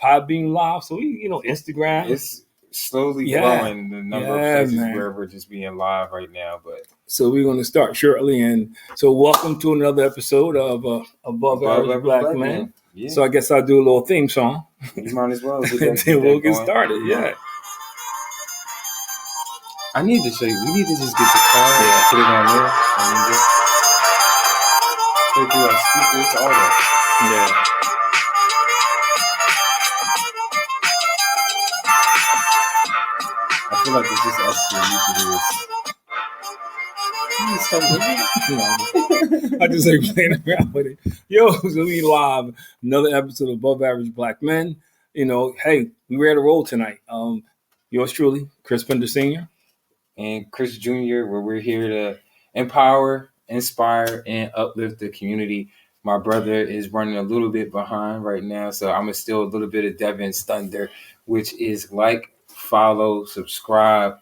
Podbean Live. So we, Instagram. It's slowly growing the number of places where we're just being live right now. But so we're going to start shortly. And so welcome to another episode of Above Average Black Men. Yeah. So I guess I'll do a little theme song. You might as well. And then we'll get started. Yeah. I need to show you. We need to just get the car, put it on there, and then just put through our speakers, all that. Yeah. I feel like it's just us who need to do this. I just like playing around with it. Yo, so we live another episode of Above Average Black Men. Hey, we ready to roll tonight. Yours truly, Chris Pender Sr. and Chris Jr., where we're here to empower, inspire, and uplift the community. My brother is running a little bit behind right now, so I'm going to steal a little bit of Devin's thunder, which is like, follow, subscribe,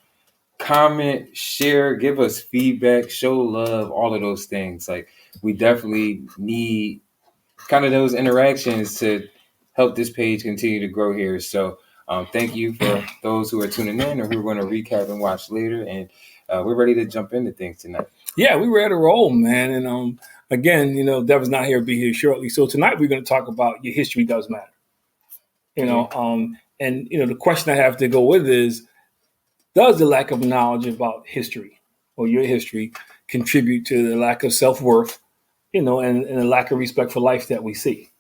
comment, share, give us feedback, show love, all of those things. Like, we definitely need kind of those interactions to help this page continue to grow here. So thank you for those who are tuning in or who are going to recap and watch later. And we're ready to jump into things tonight. Yeah, we're ready to roll, man. And again, Devin's not here, be here shortly. So tonight we're going to talk about your history does matter. And the question I have to go with is, does the lack of knowledge about history or your history contribute to the lack of self-worth, and the lack of respect for life that we see?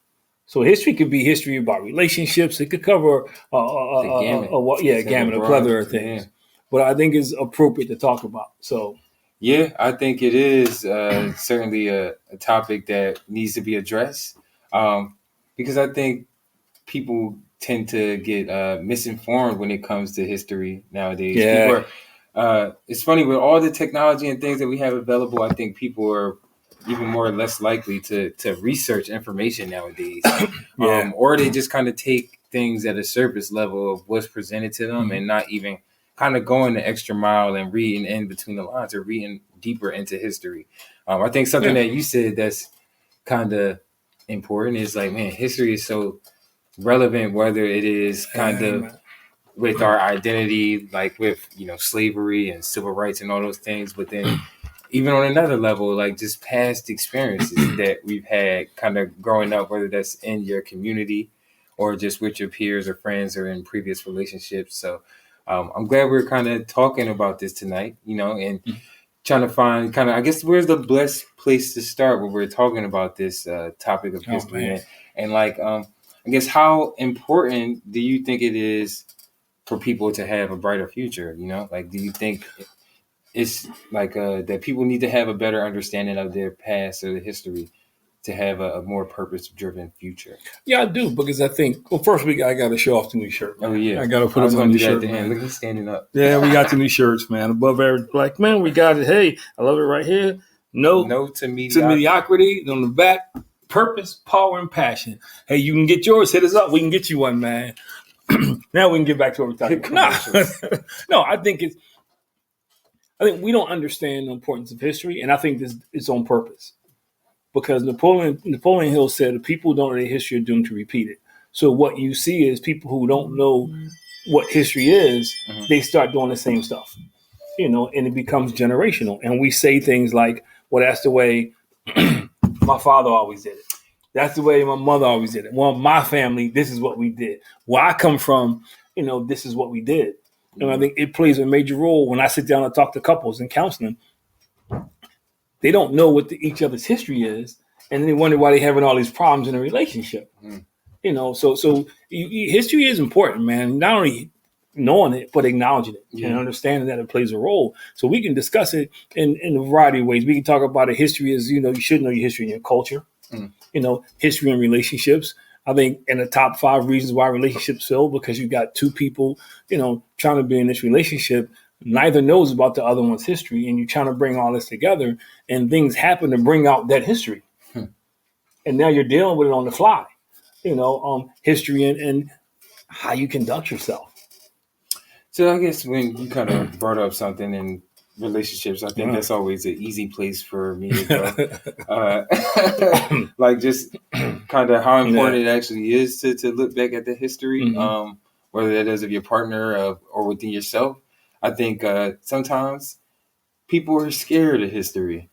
So history could be history about relationships. It could cover a gamut, a plethora of things. Yeah. But I think it's appropriate to talk about. So, yeah, I think it is certainly a topic that needs to be addressed because I think people tend to get misinformed when it comes to history nowadays. Yeah. It's funny with all the technology and things that we have available. I think people are even more or less likely to research information nowadays. Or they just kind of take things at a surface level of what's presented to them and not even kind of going the extra mile and reading in between the lines or reading deeper into history. I think something that you said that's kind of important is like, man, history is so relevant, whether it is kind of with our identity, like with, slavery and civil rights and all those things, but then even on another level, like just past experiences that we've had kind of growing up, whether that's in your community or just with your peers or friends or in previous relationships. So I'm glad we're kind of talking about this tonight, and trying to find kind of, I guess, where's the best place to start when we're talking about this topic of history. And like, I guess, how important do you think it is for people to have a brighter future? Like, do you think it's like that people need to have a better understanding of their past or the history to have a more purpose-driven future? Yeah, I do, because I think, well, first I got to show off the new shirt. Man. Oh, yeah. I got to put on the new shirt. Look at him standing up. Yeah, we got the new shirts, man. Above Average Black Men. We got it. Hey, I love it right here. No to mediocrity. On the back, purpose, power, and passion. Hey, you can get yours. Hit us up. We can get you one, man. Now we can get back to what we're talking about. No, I think we don't understand the importance of history, and I think this is on purpose. Because Napoleon Hill said, if people don't know their history, are doomed to repeat it. So what you see is people who don't know what history is, they start doing the same stuff, and it becomes generational. And we say things like, well, that's the way my father always did it. That's the way my mother always did it. Well, my family, this is what we did. Where I come from, this is what we did. And I think it plays a major role when I sit down and talk to couples in counseling. They don't know what each other's history is, and then they wonder why they're having all these problems in a relationship. So history is important, man. Not only knowing it, but acknowledging it and understanding that it plays a role. So we can discuss it in a variety of ways. We can talk about a history as, you should know your history in your culture, history and relationships. I think in the top 5 reasons why relationships fail, because you got two people, trying to be in this relationship. Neither knows about the other one's history, and you're trying to bring all this together, and things happen to bring out that history. And now you're dealing with it on the fly, history and how you conduct yourself. So I guess when you kind of brought up something, and relationships. I think that's always an easy place for me to go. Like just kind of how important it actually is to look back at the history, whether that is of your partner or within yourself. I think sometimes people are scared of history.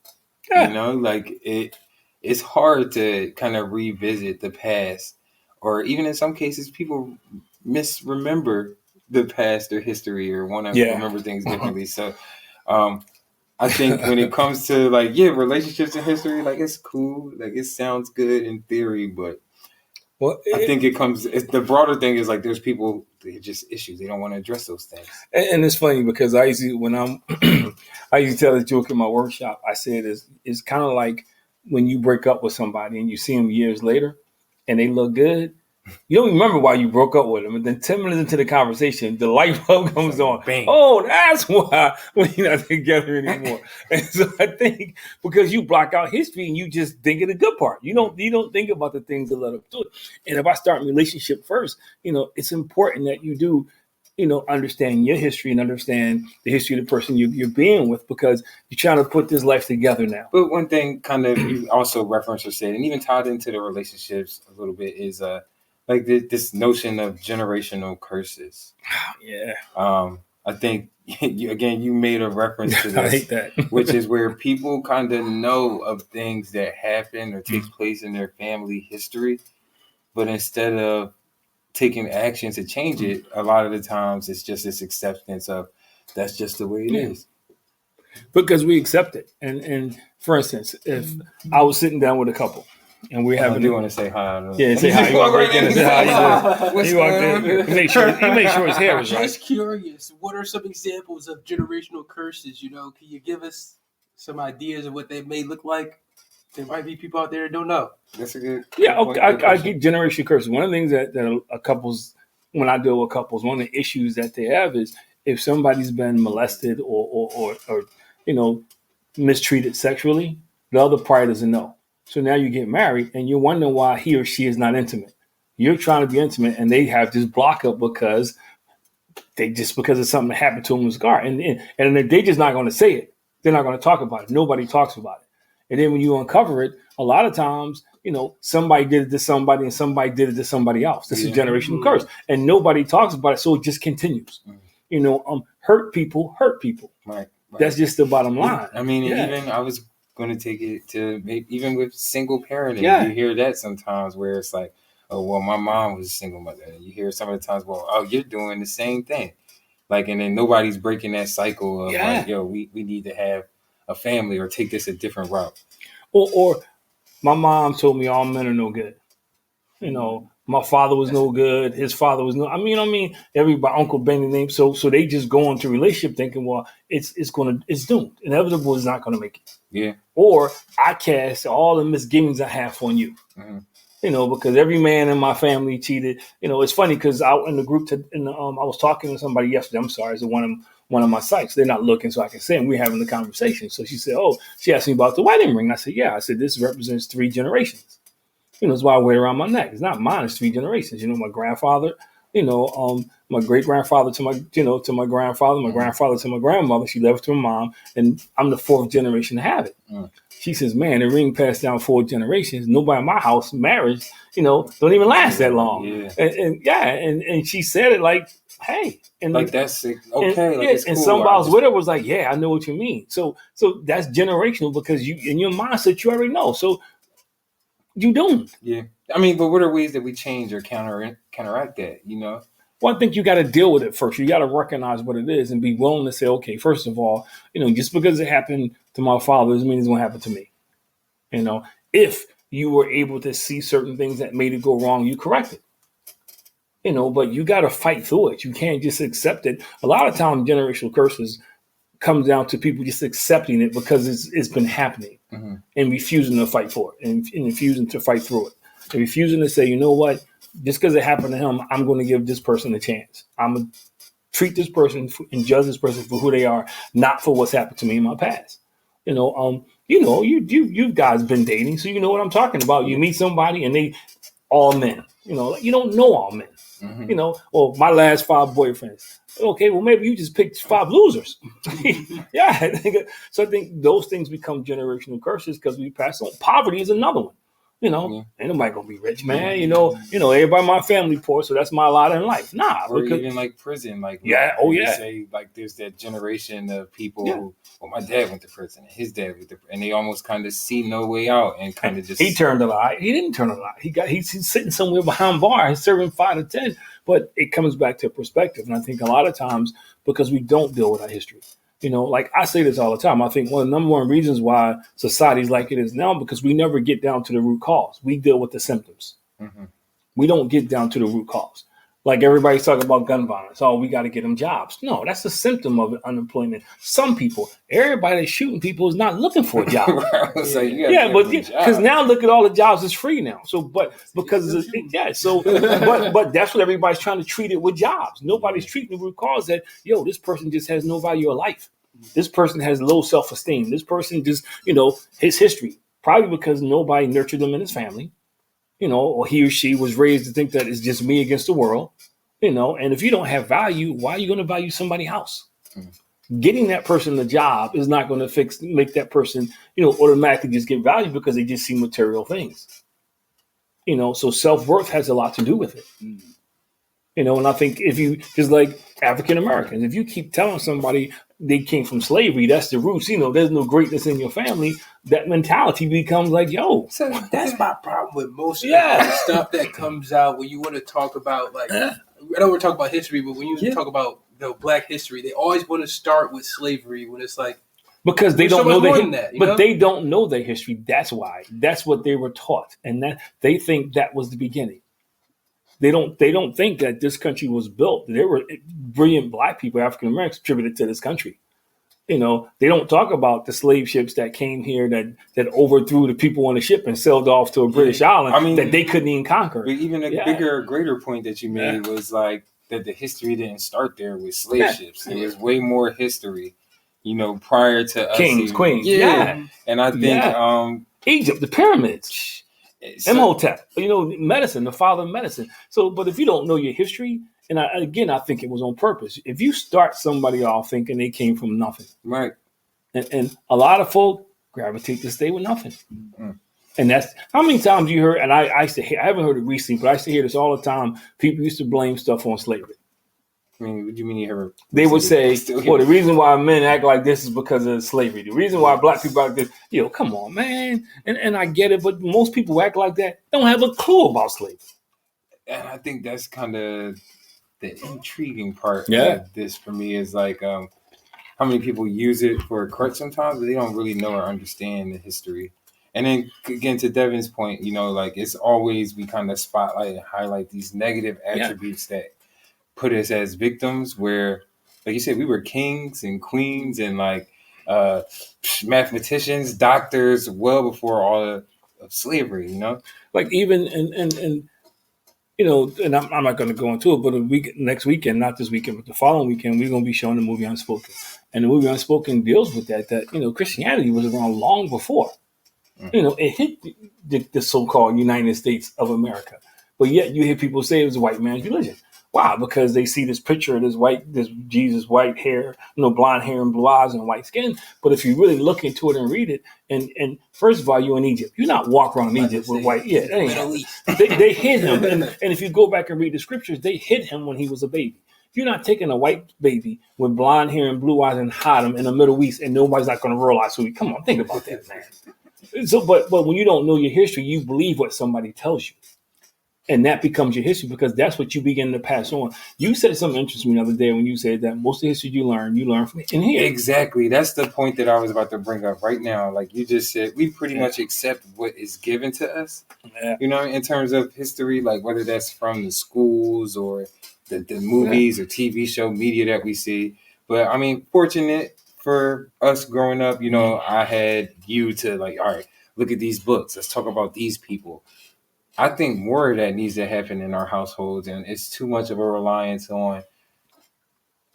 You know, like it's hard to kind of revisit the past, or even in some cases, people misremember the past or history or want to remember things differently. So, I think when it comes to relationships and history, like it's cool, like it sounds good in theory, but I think the broader thing is like there's people, they're just issues. They don't want to address those things. And it's funny because I used to tell the joke in my workshop. I said it's kind of like when you break up with somebody and you see them years later and they look good. You don't remember why you broke up with them. And then 10 minutes into the conversation, the light bulb comes on. Bang. Oh, that's why we're not together anymore. And so I think because you block out history and you just think of the good part. You don't think about the things that led up to it. And if I start a relationship first, it's important that you do, understand your history and understand the history of the person you're being with, because you're trying to put this life together now. But one thing kind of you also referenced or said, and even tied into the relationships a little bit, is like this notion of generational curses. Yeah. I think you made a reference to this. I hate that. Which is where people kind of know of things that happen or takes place in their family history, but instead of taking action to change it, a lot of the times it's just this acceptance of that's just the way it is. Because we accept it. And for instance, if I was sitting down with a couple and we're having, I do want to say hi. Yeah, say hi. You walk right in and say hi. You walk in. You make sure his hair is right. Just curious, what are some examples of generational curses? Can you give us some ideas of what they may look like? There might be people out there that don't know. That's a good. Yeah, okay, I get generational curses. One of the things that a couples, when I deal with couples, one of the issues that they have is if somebody's been molested or mistreated sexually, the other party doesn't know. So now you get married and you're wondering why he or she is not intimate. You're trying to be intimate and they have this block up because of something that happened to them in scar. And they're just not going to say it. They're not going to talk about it. Nobody talks about it. And then when you uncover it, a lot of times, somebody did it to somebody and somebody did it to somebody else. This is generational curse. And nobody talks about it. So it just continues. Hurt people hurt people. Right. That's just the bottom line. I mean, even I was going to take it to even with single parenting. Yeah. You hear that sometimes where it's like, oh, well, my mom was a single mother. And you hear some of the times, well, oh, you're doing the same thing. Like, and then nobody's breaking that cycle of like, yo, we need to have a family or take this a different route. Or my mom told me all men are no good. My father was no good. His father was no. I mean, everybody, Uncle Benny named. So they just go into a relationship thinking, well, it's doomed. Inevitable is not going to make it. Yeah. Or I cast all the misgivings I have on you. Mm-hmm. Because every man in my family cheated. It's funny because out in the group, I was talking to somebody yesterday. I'm sorry, it's one of my sites. They're not looking, so I can say, and we're having the conversation. So she said, she asked me about the wedding ring. I said, yeah. I said, this represents 3 generations. That's why I wear it around my neck. It's not mine. It's 3 generations. My grandfather, my great grandfather to my grandfather, my grandfather to my grandmother. She left to my mom, and I'm the 4th generation to have it. She says, man, the ring passed down 4 generations. Nobody in my house, marriage, don't even last that long. Yeah. And she said it like, hey. And like that's okay. And cool. somebody else with her was like, yeah, I know what you mean. So that's generational because you in your mindset, you already know. So you don't. Yeah. I mean, but what are ways that we change or counteract that, Well, I think you got to deal with it first. You got to recognize what it is and be willing to say, okay, first of all, just because it happened to my father doesn't mean it's going to happen to me. If you were able to see certain things that made it go wrong, you correct it. But you got to fight through it. You can't just accept it. A lot of times, generational curses comes down to people just accepting it because it's been happening and refusing to fight for it and refusing to fight through it and refusing to say, you know what? Just because it happened to him, I'm going to give this person a chance. I'm going to treat this person and judge this person for who they are, not for what's happened to me in my past. You guys been dating, so you know what I'm talking about. You meet somebody and they all men. You don't know all men. Or my last 5 boyfriends. Okay, well, maybe you just picked 5 losers. Yeah. So I think those things become generational curses because we pass on. Poverty is another one. Ain't nobody gonna be rich, man. Everybody in my family poor, so that's my lot in life. Nah, or even like prison, like say like there's that generation of people who, well, my dad went to prison, and his dad went to, and they almost kind of see no way out, and kind of just he turned a lie. He didn't turn a lie. He's sitting somewhere behind bar. He's serving 5 to 10. But it comes back to perspective, and I think a lot of times because we don't deal with our history. Like I say this all the time. I think one of the number one reasons why society's like it is now because we never get down to the root cause. We deal with the symptoms. Mm-hmm. We don't get down to the root cause. Like everybody's talking about gun violence. Oh, we got to get them jobs. No, that's a symptom of unemployment. Some people, everybody that's shooting people is not looking for a job. Because now look at all the jobs that's free now. So, but because but that's what everybody's trying to treat it with jobs. Nobody's treating the root cause that this person just has no value of life. This person has low self-esteem. This person just his history probably because nobody nurtured them in his family. Or he or she was raised to think that it's just me against the world, and if you don't have value, why are you going to value somebody else? Getting that person a job is not going to make that person, automatically just get value because they just see material things. So self-worth has a lot to do with it. And I think if you just like African Americans, if you keep telling somebody they came from slavery, that's the roots, there's no greatness in your family, that mentality becomes like, So that's my problem with most of the stuff that comes out when you want to talk about, like, I don't want to talk about history, but when you talk about Black history, they always want to start with slavery when it's like, because they don't know but they don't know their history. That's why. That's what they were taught, and that they think that was the beginning. They don't think that this country was built. There were brilliant Black people, African Americans, contributed to this country. They don't talk about the slave ships that came here that overthrew the people on the ship and sailed off to a British island that they couldn't even conquer. But even a greater point that you made was like that the history didn't start there with slave ships. There was way more history, prior to kings, queens. And I think Egypt, the pyramids. Imhotep, medicine, the father of medicine. So, but if you don't know your history, and I think it was on purpose. If you start somebody off thinking they came from nothing, right, and a lot of folk gravitate to stay with nothing, and that's how many times you heard. And I haven't heard it recently, but I used to hear this all the time. People used to blame stuff on slavery. I mean, what do you mean you heard? They would say, well, the reason why men act like this is because of slavery. The reason why Black people act like this, come on, man. And I get it, but most people who act like that don't have a clue about slavery. And I think that's kind of the intriguing part of this for me is like how many people use it for a crutch sometimes, but they don't really know or understand the history. And then again, to Devin's point, like it's always we kind of spotlight and highlight these negative attributes that put us as victims where, like you said, we were kings and queens and like mathematicians, doctors, well before all of slavery, Like even and I'm not going to go into it, but next weekend, not this weekend, but the following weekend, we're going to be showing the movie Unspoken. And the movie Unspoken deals with that Christianity was around long before. It hit the so-called United States of America. But yet you hear people say it was a white man's religion. Why? Because they see this picture of this Jesus, white hair, blonde hair and blue eyes and white skin. But if you really look into it and read it, and first of all, you're in Egypt. You're not walking around Egypt with white. Yeah, they hid him. And if you go back and read the scriptures, they hid him when he was a baby. You're not taking a white baby with blonde hair and blue eyes and hide him in the Middle East, and nobody's not going to realize who he. Come on, think about that, man. So, but when you don't know your history, you believe what somebody tells you. And that becomes your history because that's what you begin to pass on. You said something interesting the other day when you said that most of the history you learn from in here. Exactly. That's the point that I was about to bring up right now. Like you just said, we pretty much accept what is given to us, in terms of history, like whether that's from the schools or the movies or TV show media that we see. But I mean, fortunate for us growing up, I had you to like, all right, look at these books. Let's talk about these people. I think more of that needs to happen in our households, and it's too much of a reliance on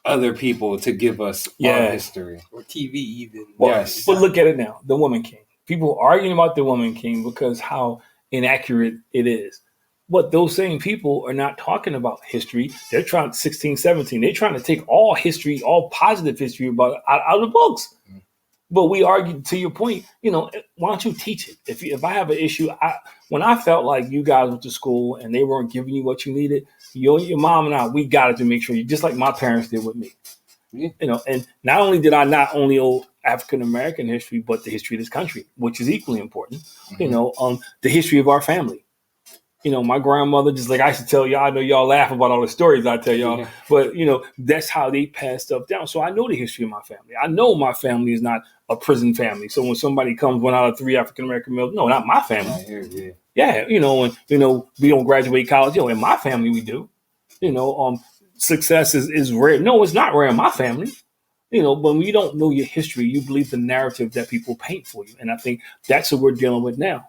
other people to give us our history. Or TV even. Yes. But look at it now, the Woman King. People arguing about the Woman King because how inaccurate it is. But those same people are not talking about history. They're trying 16, 17. They're trying to take all history, all positive history about out of the books. But we argue, to your point, why don't you teach it? If I have an issue, when I felt like you guys went to school and they weren't giving you what you needed, your mom and I, we got to make sure you, just like my parents did with me. Yeah. And not only did I not only owe African American history, but the history of this country, which is equally important. Mm-hmm. The history of our family. My grandmother, just like I used to tell y'all, I know y'all laugh about all the stories I tell y'all, but that's how they pass stuff down. So I know the history of my family. I know my family is not a prison family. So when somebody comes, one out of 3 African American males, no, not my family. Yeah, we don't graduate college. In my family we do. Success is rare. No, it's not rare in my family. But when you don't know your history, you believe the narrative that people paint for you, and I think that's what we're dealing with now.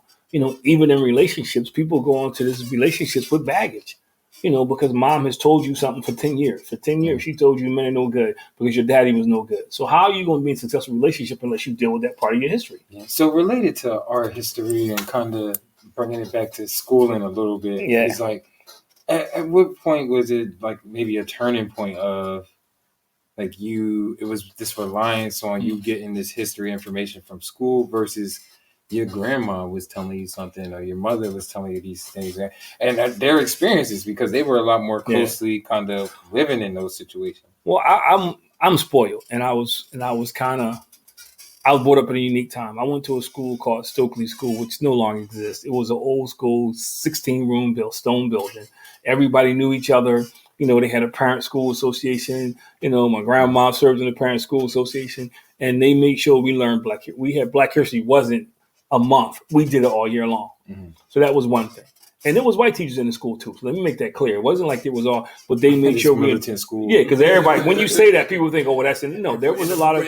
Even in relationships, people go into this relationships with baggage, because mom has told you something for 10 years. For 10 years, she told you men are no good because your daddy was no good. So how are you going to be in a successful relationship unless you deal with that part of your history? Yeah. So related to our history and kind of bringing it back to schooling a little bit, it's like, at what point was it like maybe a turning point of like it was this reliance on you getting this history information from school versus your grandma was telling you something or your mother was telling you these things and their experiences because they were a lot more closely kind of living in those situations. Well, I'm spoiled and I was brought up in a unique time. I went to a school called Stokely School, which no longer exists. It was an old school 16-room stone building. Everybody knew each other. They had a parent school association. My grandma served in the parent school association, and they made sure we learned we had Black history wasn't a month. We did it all year long. Mm-hmm. So that was one thing. And there was white teachers in the school too. So let me make that clear. It wasn't like it was all, but they made sure we militant school. Yeah, because everybody, when you say that, people think, oh, well, that's it. No, there was a lot of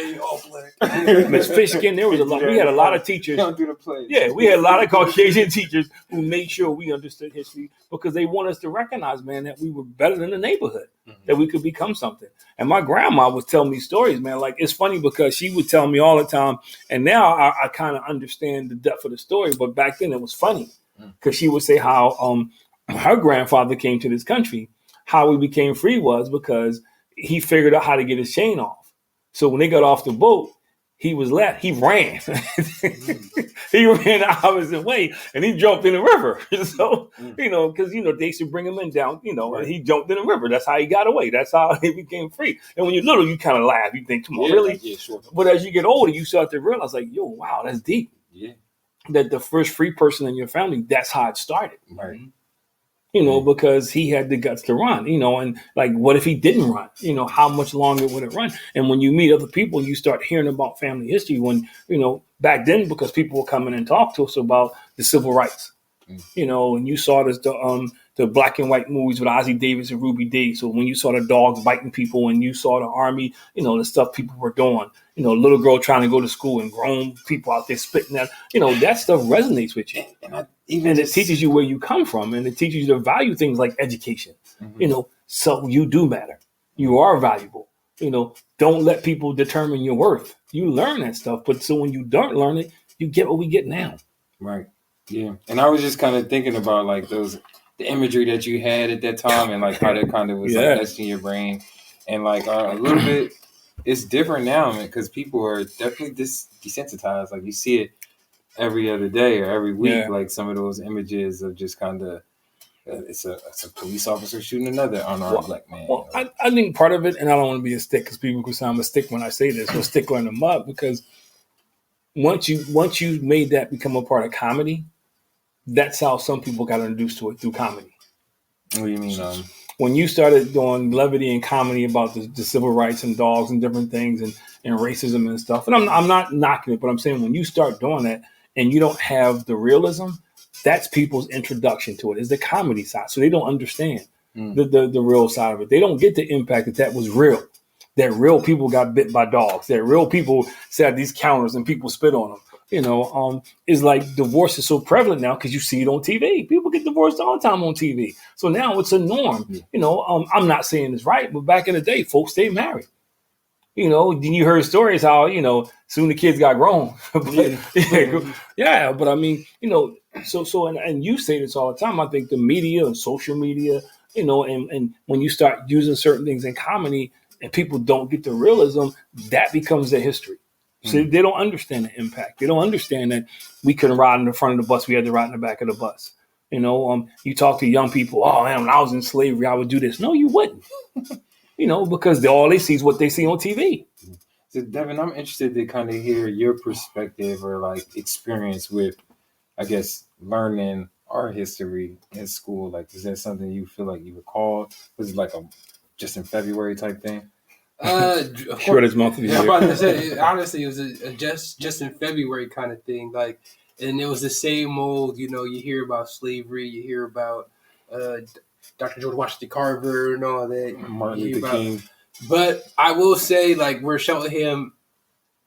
Miss Fishkin. There was a lot. We had a lot of teachers. Don't do the play. Yeah, we had a lot of Caucasian teachers who made sure we understood history because they want us to recognize, man, that we were better than the neighborhood, that we could become something. And my grandma was telling me stories, man. Like it's funny because she would tell me all the time, and now I kind of understand the depth of the story. But back then it was funny. Because she would say how her grandfather came to this country, how he became free was because he figured out how to get his chain off. So when they got off the boat, he ran. He ran the opposite way and he jumped in the river. So, because, they used to bring him in down, and he jumped in the river. That's how he got away. That's how he became free. And when you're little, you kind of laugh. You think, come on, really? Yeah, sure. But as you get older, you start to realize like, yo, wow, that's deep. Yeah. That the first free person in your family, that's how it started. Right. Because he had the guts to run, and like, what if he didn't run? How much longer would it run? And when you meet other people, you start hearing about family history when, back then, because people were coming and talk to us about the civil rights, and you saw this, the black and white movies with Ozzie Davis and Ruby Dee. So when you saw the dogs biting people and you saw the army, the stuff people were doing, little girl trying to go to school and grown people out there spitting that, that stuff resonates with you. And it teaches you where you come from and it teaches you to value things like education, so you do matter. You are valuable. Don't let people determine your worth. You learn that stuff. But so when you don't learn it, you get what we get now. Right. Yeah. And I was just kind of thinking about like the imagery that you had at that time and like how that kind of was like etched in your brain. And like a little bit, it's different now, man, because people are definitely desensitized. Like you see it every other day or every week, like some of those images of just kind of, it's a police officer shooting another unarmed black man. Well, I think part of it, and I don't want to be a stick because people could say I'm a stick when I say this, but stickler in the mud, because once you made that become a part of comedy, that's how some people got introduced to it, through comedy. What do you mean? When you started doing levity and comedy about the civil rights and dogs and different things and racism and stuff, and I'm not knocking it, but I'm saying when you start doing that and you don't have the realism, that's people's introduction to it, is the comedy side. So they don't understand the real side of it. They don't get the impact that was real. That real people got bit by dogs. That real people sat at these counters and people spit on them. Is like divorce is so prevalent now because you see it on TV. People get divorced all the time on TV. So now it's a norm. I'm not saying it's right, but back in the day, folks stayed married. You heard stories how, soon the kids got grown. But I mean, And you say this all the time. I think the media and social media, and when you start using certain things in comedy and people don't get the realism, that becomes their history. So they don't understand the impact. They don't understand that we couldn't ride in the front of the bus. We had to ride in the back of the bus. You talk to young people, oh man, when I was in slavery, I would do this. No, you wouldn't. Because all they see is what they see on TV. So Devin, I'm interested to kind of hear your perspective or like experience with, I guess, learning our history in school. Like, is that something you feel like you recall? Was it like just in February type thing? Shortest month of the year. About to say, honestly, it was a just in February kind of thing. Like, and it was the same old. You hear about slavery, you hear about Dr. George Washington Carver and all that. Martin Luther King. But I will say, like, where Sheltonham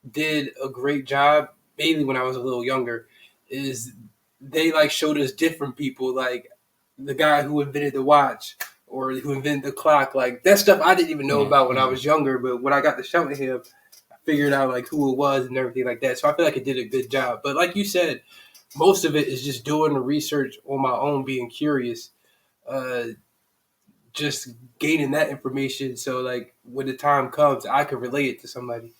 did a great job, mainly when I was a little younger, is they like showed us different people, like the guy who invented the watch. Or who invented the clock, like that stuff I didn't even know about when I was younger. But when I got to Sheltonham, I figured out like who it was and everything like that. So I feel like it did a good job. But like you said, most of it is just doing the research on my own, being curious, just gaining that information. So like when the time comes, I can relate it to somebody.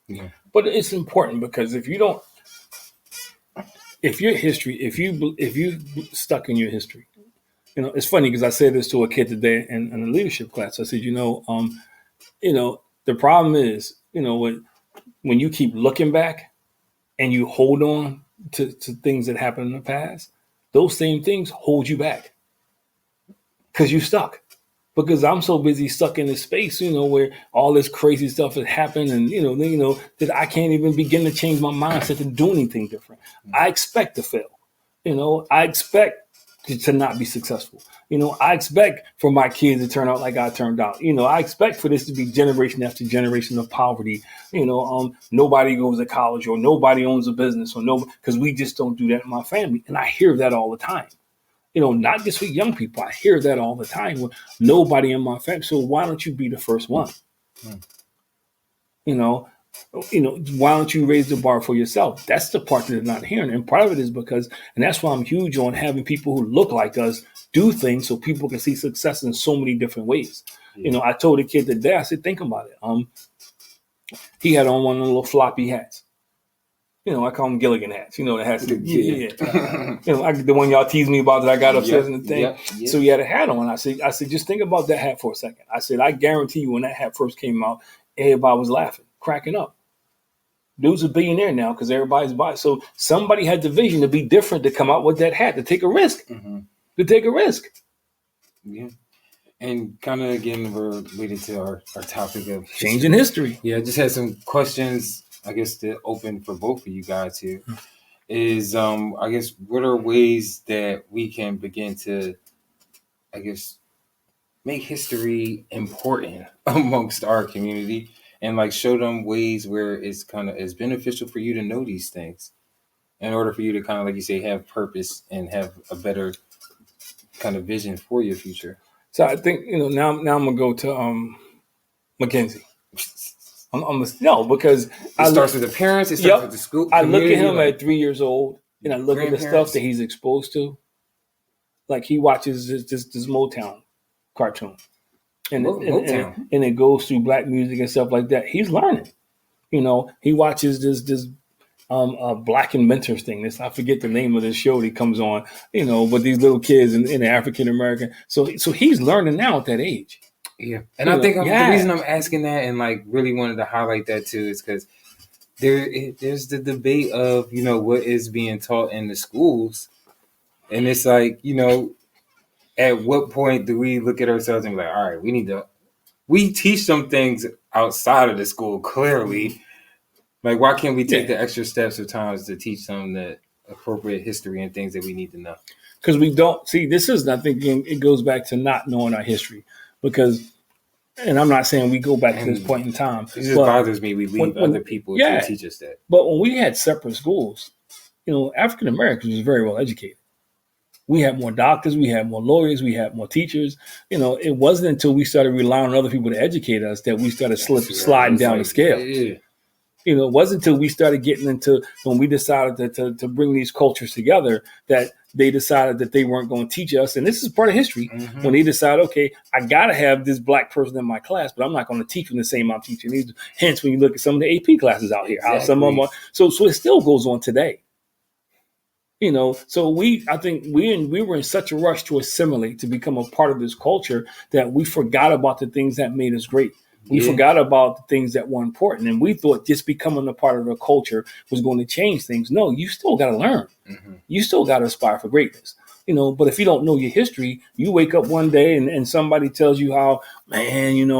Yeah. But it's important because if you stuck in your history. It's funny because I said this to a kid today in a leadership class. I said, the problem is, when you keep looking back and you hold on to things that happened in the past, those same things hold you back because you're stuck. Because I'm so busy stuck in this space, where all this crazy stuff has happened and, that I can't even begin to change my mindset to do anything different. I expect to fail. I expect to not be successful. I expect for my kids to turn out like I turned out. I expect for this to be generation after generation of poverty. Nobody goes to college or nobody owns a business because we just don't do that in my family. And I hear that all the time. Not just with young people. I hear that all the time with nobody in my family. So why don't you be the first one? Why don't you raise the bar for yourself? That's the part that they're not hearing. And part of it is because, and that's why I'm huge on having people who look like us do things so people can see success in so many different ways. Yeah. I told a kid today, I said, think about it. He had on one of the little floppy hats. I call them Gilligan hats. The hats. The one y'all teased me about that I got upstairs in the thing. Yep. So he had a hat on. I said, just think about that hat for a second. I said, I guarantee you when that hat first came out, everybody was laughing, cracking up. Dude's a billionaire now because everybody's buying. So somebody had the vision to be different, to come out with that hat, to take a risk. To take a risk. Yeah. And kind of, again, we're leading to our topic of changing history. Yeah, I just had some questions, I guess, to open for both of you guys here. Is, I guess, what are ways that we can begin to, I guess, make history important amongst our community? And like show them ways where it's kind of is beneficial for you to know these things in order for you to kind of, like you say, have purpose and have a better kind of vision for your future. So I think, now I'm going to go to Mackenzie. Because it starts with the parents, it starts with the school. I look at him at 3 years old and I look at the stuff that he's exposed to. Like he watches this Motown cartoon. And it goes through black music and stuff like that. He's learning. He watches this Black Inventors thing. I forget the name of this show that comes on. But these little kids in African American. So he's learning now at that age. Yeah, and I think the reason I'm asking that and like really wanted to highlight that too is because there's the debate of what is being taught in the schools, and it's like at what point do we look at ourselves and be like, all right, we teach some things outside of the school, clearly. Like, why can't we take the extra steps or times to teach them the appropriate history and things that we need to know? Because we don't see, I think it goes back to not knowing our history. Because, and I'm not saying we go back to this point in time. It just bothers me. We leave other people to teach us that. But when we had separate schools, African Americans was very well educated. We had more doctors, we had more lawyers, we had more teachers. It wasn't until we started relying on other people to educate us that we started sliding down the scale. Yeah. It wasn't until we started getting into when we decided to bring these cultures together that they decided that they weren't going to teach us, and this is part of history, when they decided, okay, I got to have this black person in my class, but I'm not going to teach them the same I'm teaching these. Hence, when you look at some of the AP classes out here, how some of them are, so it still goes on today. So I think we were in such a rush to assimilate, to become a part of this culture, that we forgot about the things that made us great. We forgot about the things that were important, and we thought just becoming a part of the culture was going to change things. No, you still got to learn. You still got to aspire for greatness. But if you don't know your history, you wake up one day and somebody tells you how, man,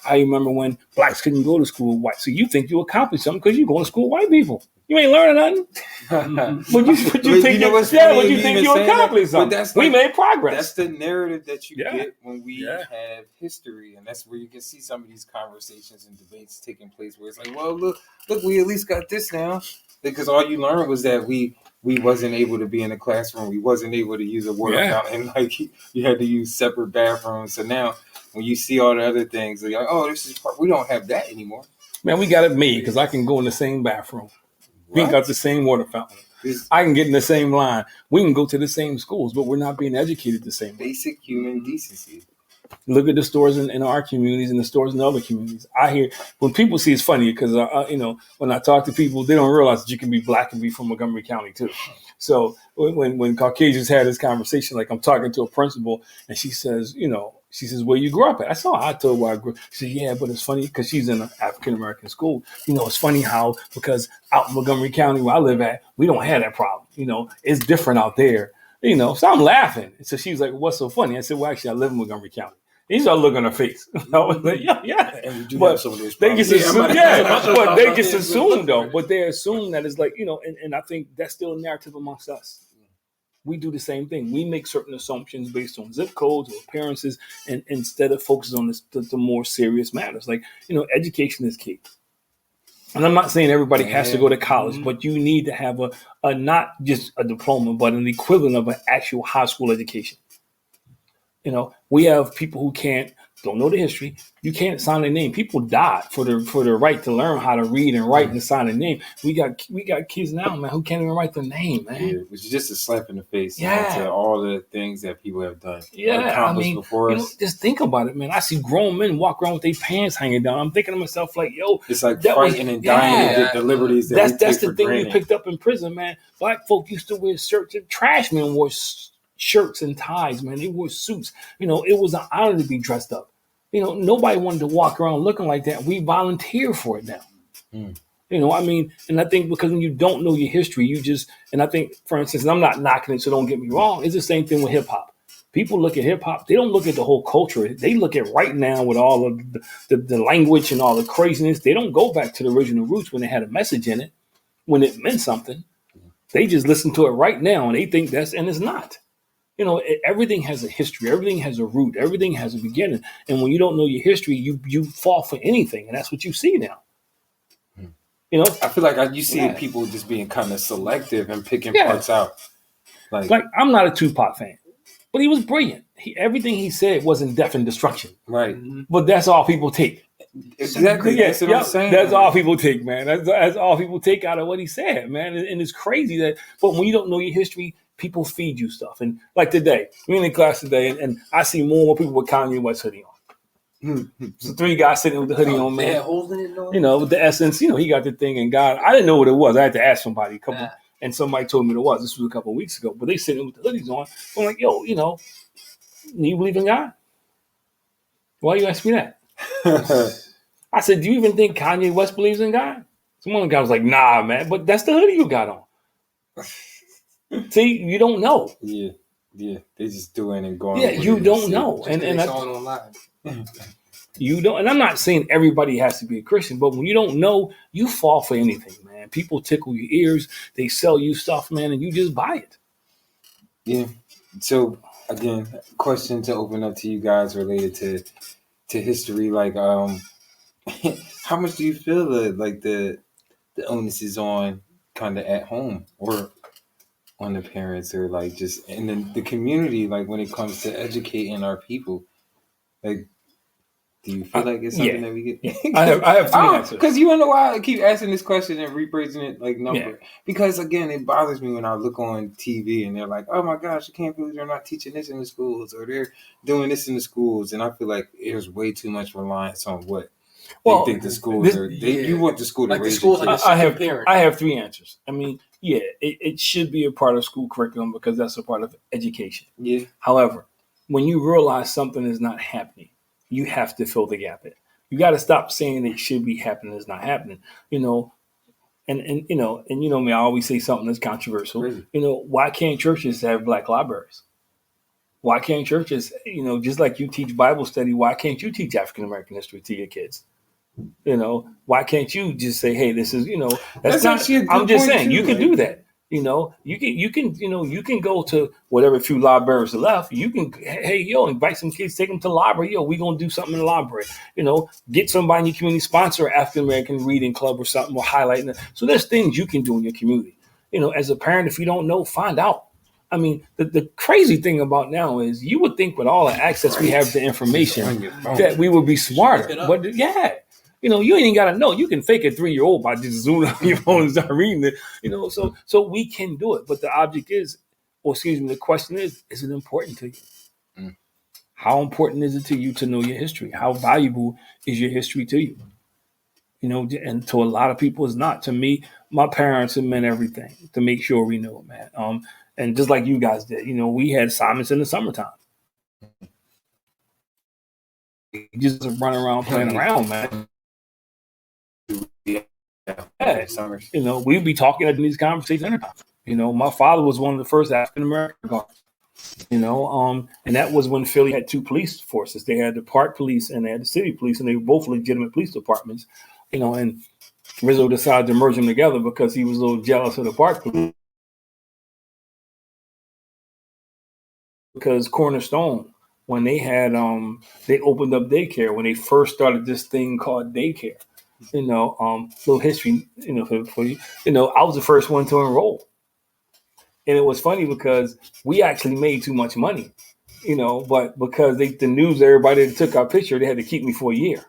I remember when blacks couldn't go to school with white. So you think you accomplished something because you're going to school with white people. You ain't learning nothing. But you think you accomplished something. We made progress. That's the narrative that you get when we have history, and that's where you can see some of these conversations and debates taking place. Where it's like, well, look, we at least got this now, because all you learned was that we wasn't able to be in the classroom. We wasn't able to use a water fountain. Like you had to use separate bathrooms. So now, when you see all the other things, you're like, oh, we don't have that anymore. Man, we got it made because I can go in the same bathroom. We got the same water fountain. I can get in the same line. We can go to the same schools, but we're not being educated the same way. Basic human decency. Look at the stores in our communities and the stores in other communities. I hear when people see, it's funny because when I talk to people, they don't realize that you can be black and be from Montgomery County too. So when Caucasians had this conversation, like I'm talking to a principal and she says, she says, where you grew up at? I saw. I told her where I grew up. She said, yeah, but it's funny because she's in an African-American school. It's funny how, because out in Montgomery County where I live at, we don't have that problem. It's different out there. So I'm laughing. So she was like, what's so funny? I said, well, actually, I live in Montgomery County. He's all look on her face. Yeah. And we do but have some of those they problems. but they just assume though. But they assume that it's like, and I think that's still a narrative amongst us. We do the same thing. We make certain assumptions based on zip codes or appearances, and instead of focusing on the more serious matters. Like, education is key. And I'm not saying everybody has to go to college, but you need to have a not just a diploma, but an equivalent of an actual high school education. We have people who don't know the history. You can't sign their name. People died for the right to learn how to read and write and sign a name. We got kids now, man, who can't even write their name, man. Yeah, which is just a slap in the face to all the things that people have done. Yeah, before us. Just think about it, man. I see grown men walk around with their pants hanging down. I'm thinking to myself, like, yo, it's like fighting and dying to get the liberties that that's the thing we picked up in prison, man. Black folk used to wear shirts. Trash men wore shirts and ties, man. They wore suits. It was an honor to be dressed up. Nobody wanted to walk around looking like that. We volunteer for it now. And I think because when you don't know your history, and I think, for instance, and I'm not knocking it, so don't get me wrong, it's the same thing with hip hop. People look at hip hop, they don't look at the whole culture. They look at right now with all of the language and all the craziness. They don't go back to the original roots when they had a message in it, when it meant something. They just listen to it right now and they think and it's not. Everything has a history. Everything has a root. Everything has a beginning. And when you don't know your history, you fall for anything. And that's what you see now. I feel like you see people just being kind of selective and picking parts out. Like I'm not a Tupac fan, but he was brilliant. Everything he said wasn't death and destruction. Right. But that's all people take. Exactly. That's what I'm saying. That's all people take, man. That's all people take out of what he said, man. And it's crazy but when you don't know your history, people feed you stuff. And like today, we're in class today, and I see more and more people with Kanye West hoodie on. So 3 guys sitting with the hoodie on, man. Holding it on. With the essence, he got the thing, and God, I didn't know what it was. I had to ask somebody and somebody told me what it was. This was a couple of weeks ago, but they sitting with the hoodies on. I'm like, yo, do you believe in God? Why you ask me that? I said, do you even think Kanye West believes in God? Some one guy was like, nah, man, but that's the hoodie you got on. See, you don't know. Yeah, they just doing and going. Yeah, you don't know, and online. You don't. And I'm not saying everybody has to be a Christian, but when you don't know, you fall for anything, man. People tickle your ears, they sell you stuff, man, and you just buy it. Yeah. So again, question to open up to you guys related to history, like how much do you feel the onus is on kind of at home or on the parents or like just in the community, like when it comes to educating our people? Like, Do you feel like it's something that we get? I have three answers. Because you wanna know why I keep asking this question and rephrasing it like number. Yeah. Because again, it bothers me when I look on TV and they're like, "Oh my gosh, I can't believe they're not teaching this in the schools, or they're doing this in the schools." And I feel like there's way too much reliance on what they think the schools are. You want the school to raise the schools. I have three answers. I mean, it should be a part of school curriculum because that's a part of education. Yeah. However, when you realize something is not happening, you have to fill the gap in. You got to stop saying it should be happening, it's not happening. And me, I always say something that's controversial. Crazy. Why can't churches have Black libraries? Why can't churches, just like you teach Bible study, why can't you teach African American history to your kids? Why can't you just say, hey, this is, that's not. I'm just saying you can do that. You can go to whatever few libraries are left. You can, invite some kids, take them to the library. We gonna do something in the library. Get somebody in your community, sponsor an African American reading club or something, or highlighting it. So there's things you can do in your community. As a parent, if you don't know, find out. I mean, the crazy thing about now is you would think with all the access we have to information that we would be smarter. But you ain't even got to know. You can fake a 3-year-old by just zooming on your phone and start reading it. So we can do it. But the object is, the question is it important to you? Mm. How important is it to you to know your history? How valuable is your history to you? And to a lot of people, it's not. To me, my parents have meant everything to make sure we know it, man. And just like you guys did, we had assignments in the summertime. You just run around playing around, man. Summers. We'd be talking at these conversations. My father was one of the first African American guards. And that was when Philly had two police forces. They had the park police and they had the city police, and they were both legitimate police departments. And Rizzo decided to merge them together because he was a little jealous of the park police. Because Cornerstone, when they had they opened up daycare when they first started this thing called daycare. Little history, for you. I was the first one to enroll. And it was funny because we actually made too much money, but because the news, everybody that took our picture, they had to keep me for a year.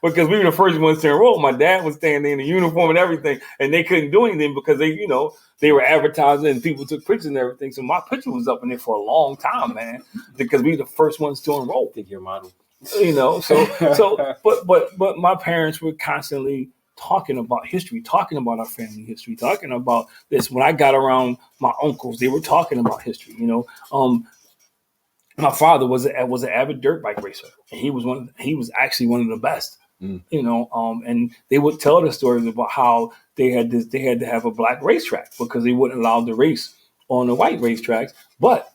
Because we were the first ones to enroll. My dad was standing in the uniform and everything, and they couldn't do anything because they were advertising and people took pictures and everything. So my picture was up in there for a long time, man, because we were the first ones to enroll. I think your model. But my parents were constantly talking about history, talking about our family history, talking about this. When I got around my uncles, they were talking about history. My father was an avid dirt bike racer, and he was actually one of the best. And they would tell the stories about how they had to have a black racetrack because they wouldn't allow the race on the white racetracks, but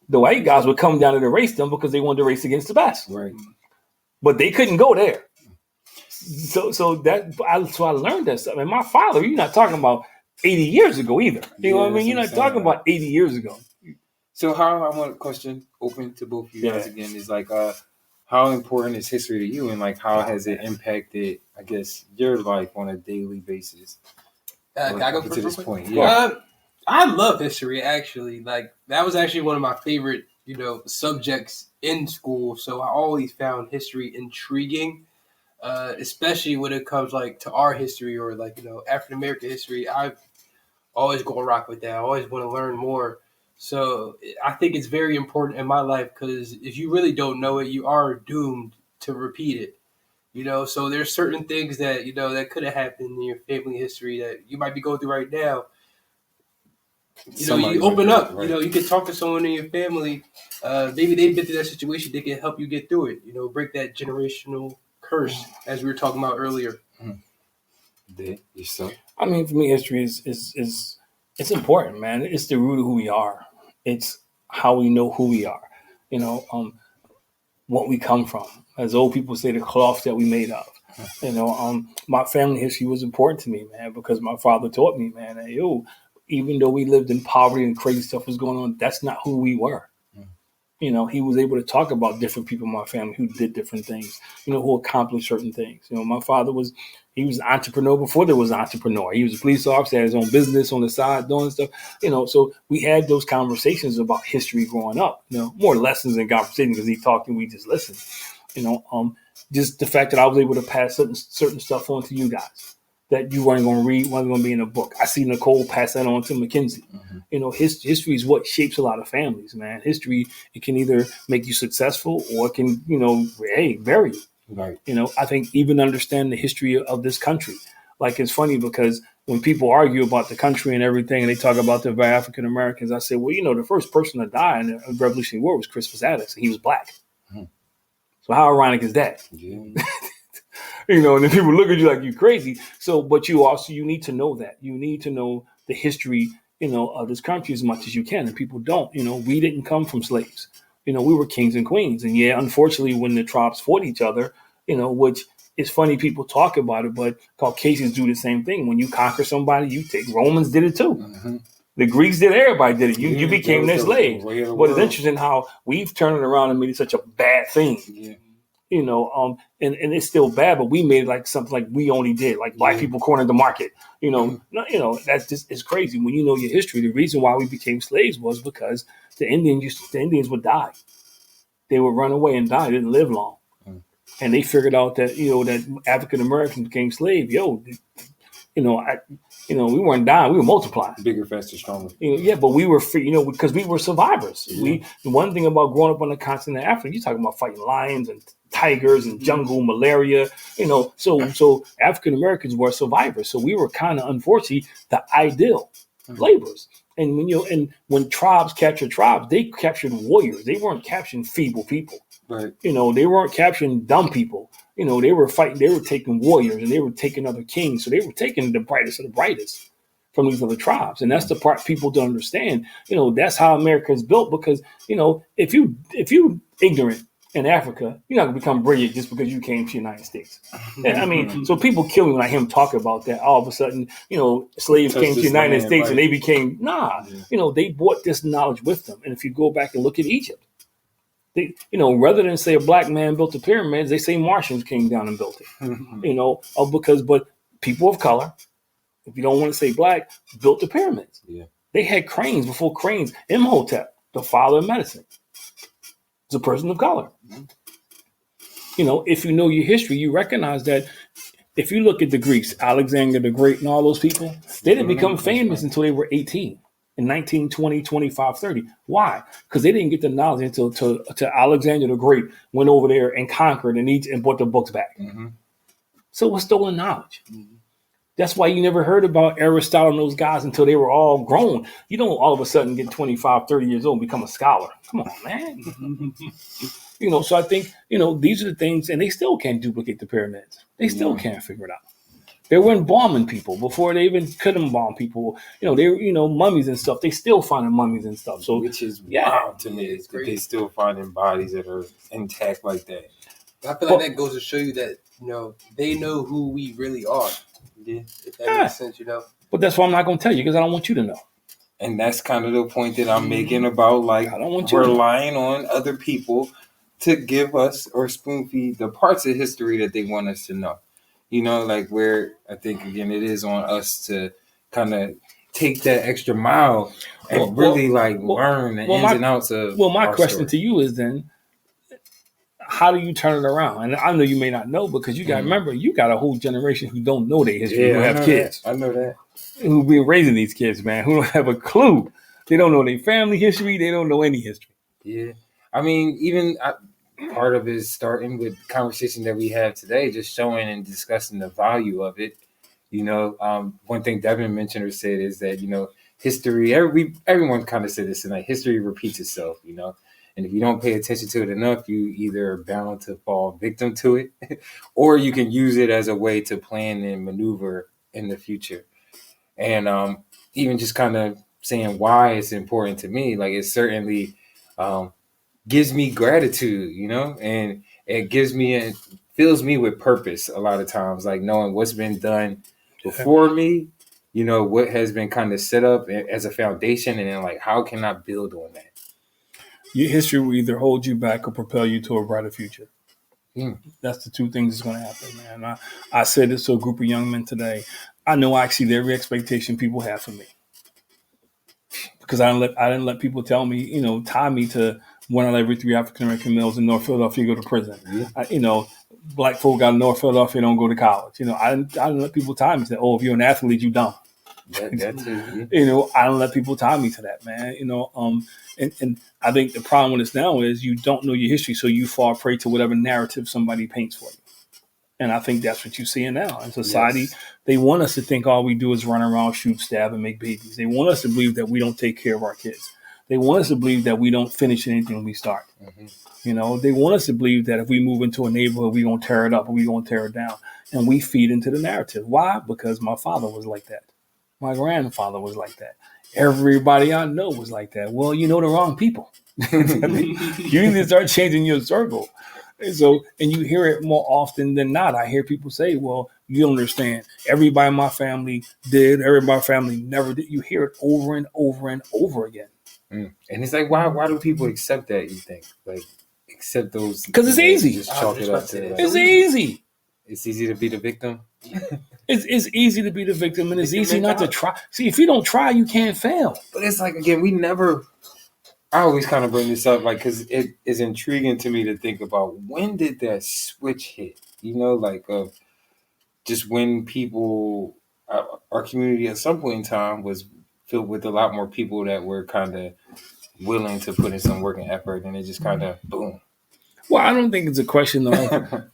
the white guys would come down to race them because they wanted to race against the best. Right. But they couldn't go there. So I learned that stuff. And my father, you're not talking about 80 years ago either. You know what I mean? You're not talking about 80 years ago. So how, I want a question open to both of you guys again, is like, how important is history to you, and like how has it impacted, I guess, your life on a daily basis? Can I go to this point? Yeah. I love history, actually. Like, that was actually one of my favorite, subjects in school. So I always found history intriguing, especially when it comes to our history or African American history. I've always go rock with that. I always want to learn more. So I think it's very important in my life because if you really don't know it, you are doomed to repeat it. So there's certain things that, that could have happened in your family history that you might be going through right now. You open up, right. You can talk to someone in your family. Maybe they've been through that situation. They can help you get through it, break that generational curse as we were talking about earlier. Yourself? I mean, for me, history is it's important, man. It's the root of who we are. It's how we know who we are, what we come from. As old people say, the cloth that we made of. My family history was important to me, man, because my father taught me, man, even though we lived in poverty and crazy stuff was going on, that's not who we were. He was able to talk about different people in my family who did different things, who accomplished certain things. My father was an entrepreneur before there was an entrepreneur. He was a police officer, had his own business on the side, doing stuff, so we had those conversations about history growing up, more lessons than conversation because he talked and we just listened. Just the fact that I was able to pass certain stuff on to you guys that you weren't going to read, wasn't going to be in a book. I see Nicole pass that on to Mackenzie. History is what shapes a lot of families, man. History, it can either make you successful or it can, bury you. Right. I think even understand the history of this country. Like, it's funny because when people argue about the country and everything, and they talk about the African Americans, I say, well, the first person to die in the Revolutionary War was Crispus Attucks, and he was black. So how ironic is that? Yeah. And then people look at you like you crazy. So, but you need to know that. You need to know the history, of this country as much as you can. And people don't. We didn't come from slaves. We were kings and queens. And unfortunately, when the tribes fought each other, which is funny, people talk about it, but Caucasians do the same thing. When you conquer somebody, you take. Romans did it too. Mm-hmm. The Greeks did. Everybody did it. You became their slaves. But it's interesting how we've turned it around and made it such a bad thing. Yeah. And it's still bad, but we made it like something like we only did, like black people cornered the market. That's just, it's crazy. When you know your history, the reason why we became slaves was because the Indians would die. They would run away and die. They didn't live long. And they figured out that, that African Americans became slaves. We weren't dying. We were multiplying. Bigger, faster, stronger. But we were free, because we were survivors. The one thing about growing up on the continent of Africa, you're talking about fighting lions and tigers and jungle malaria, so African Americans were survivors. So we were kind of, unfortunately, the ideal laborers. And when tribes captured tribes, they captured warriors. They weren't capturing feeble people. Right. They weren't capturing dumb people. They were fighting. They were taking warriors and they were taking other kings. So they were taking the brightest of the brightest from these other tribes. And that's the part people don't understand. That's how America is built, because, if you ignorant in Africa, you're not going to become brilliant just because you came to the United States. So people kill me when I hear them talk about that. All of a sudden, slaves came to the United States, right? And they became, they brought this knowledge with them. And if you go back and look at Egypt, they, rather than say a black man built the pyramids, they say Martians came down and built it. But people of color, if you don't want to say black, built the pyramids. Yeah. They had cranes before cranes. Imhotep, the father of medicine, is a person of color. If you know your history, you recognize that. If you look at the Greeks, Alexander the Great and all those people, they didn't become famous until they were 18. In 19, 20, 25, 30. Why? Because they didn't get the knowledge until Alexander the Great went over there and conquered and brought the books back. Mm-hmm. So it was stolen knowledge. Mm-hmm. That's why you never heard about Aristotle and those guys until they were all grown. You don't all of a sudden get 25, 30 years old and become a scholar. Come on, man. So I think, these are the things, and they still can't duplicate the pyramids. They still can't figure it out. They weren't bombing people before they even couldn't bomb people. They were, mummies and stuff. They still finding mummies and stuff. So, which is wild to me, is that they still finding bodies that are intact like that. I feel like that goes to show you that, they know who we really are. Yeah. If that makes sense, But that's why I'm not going to tell you, because I don't want you to know. And that's kind of the point that I'm making about, like, I don't want you relying on other people to give us or spoon feed the parts of history that they want us to know. Where I think, again, it is on us to kind of take that extra mile and learn the ins and outs of. Well, my question to you is then, how do you turn it around? And I know you may not know, because you got to remember, you got a whole generation who don't know their history, who have kids. I know that. Who've been raising these kids, man, who don't have a clue. They don't know their family history. They don't know any history. Yeah. I mean, even part of it is starting with the conversation that we have today, just showing and discussing the value of it. One thing Devin mentioned or said is that, history, everyone kind of said this tonight, history repeats itself, and if you don't pay attention to it enough, you either are bound to fall victim to it, or you can use it as a way to plan and maneuver in the future. And even just kind of saying why it's important to me, like, it certainly gives me gratitude, and it fills me with purpose a lot of times, like knowing what's been done before me, what has been kind of set up as a foundation, and then, like, how can I build on that? Your history will either hold you back or propel you to a brighter future. That's the two things that's going to happen, man. I said this to a group of young men today. I know I exceed every expectation people have for me, because I didn't let people tell me, tie me to one out of every 3 African American males in North Philadelphia go to prison. Black folk out in North Philadelphia don't go to college. I don't let people tie me to that. Oh, if you're an athlete, you dumb. I don't let people tie me to that, man. And I think the problem with this now is you don't know your history, so you fall prey to whatever narrative somebody paints for you. And I think that's what you're seeing now in society. Yes. They want us to think all we do is run around, shoot, stab, and make babies. They want us to believe that we don't take care of our kids. They want us to believe that we don't finish anything we start. Mm-hmm. They want us to believe that if we move into a neighborhood, we're going to tear it up or we're going to tear it down. And we feed into the narrative. Why? Because my father was like that. My grandfather was like that. Everybody I know was like that. Well, you know the wrong people. You need to start changing your circle. And you hear it more often than not. I hear people say, well, you don't understand. Everybody in my family did. Everybody in my family never did. You hear it over and over and over again. And it's like, why do people accept that, you think? Like, accept those? Because it's easy. Just chalk it up to it's easy. It's easy to be the victim. It's easy to be the victim, and it's easy not to try. See, if you don't try, you can't fail. But it's like, again, I always kind of bring this up, like, because it is intriguing to me to think about when did that switch hit? Just when people, our community at some point in time was filled with a lot more people that were kind of willing to put in some work and effort, and it just kind of boom. Well, I don't think it's a question of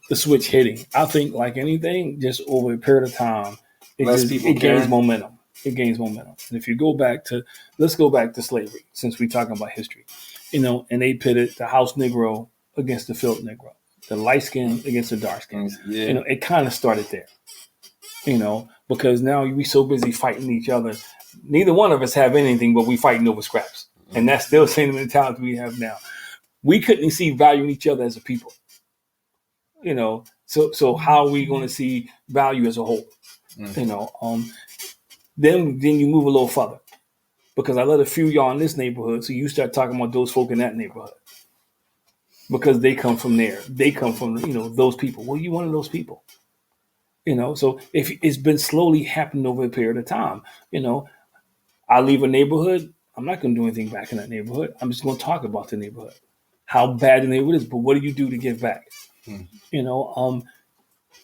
the switch hitting. I think, like anything, just over a period of time, it gains momentum. It gains momentum. And if you let's go back to slavery, since we're talking about history, and they pitted the house Negro against the field Negro, the light skin against the dark skin. Yeah. It kind of started there, because now we so busy fighting each other. Neither one of us have anything, but we fighting over scraps. And that's still the same mentality we have now. We couldn't see value in each other as a people. So how are we going to see value as a whole? Then you move a little further, because I let a few y'all in this neighborhood, so you start talking about those folk in that neighborhood, because they come from there. They come from those people. Well, you one of those people. So if it's been slowly happening over a period of time, I leave a neighborhood, I'm not going to do anything back in that neighborhood. I'm just going to talk about the neighborhood, how bad the neighborhood is. But what do you do to give back?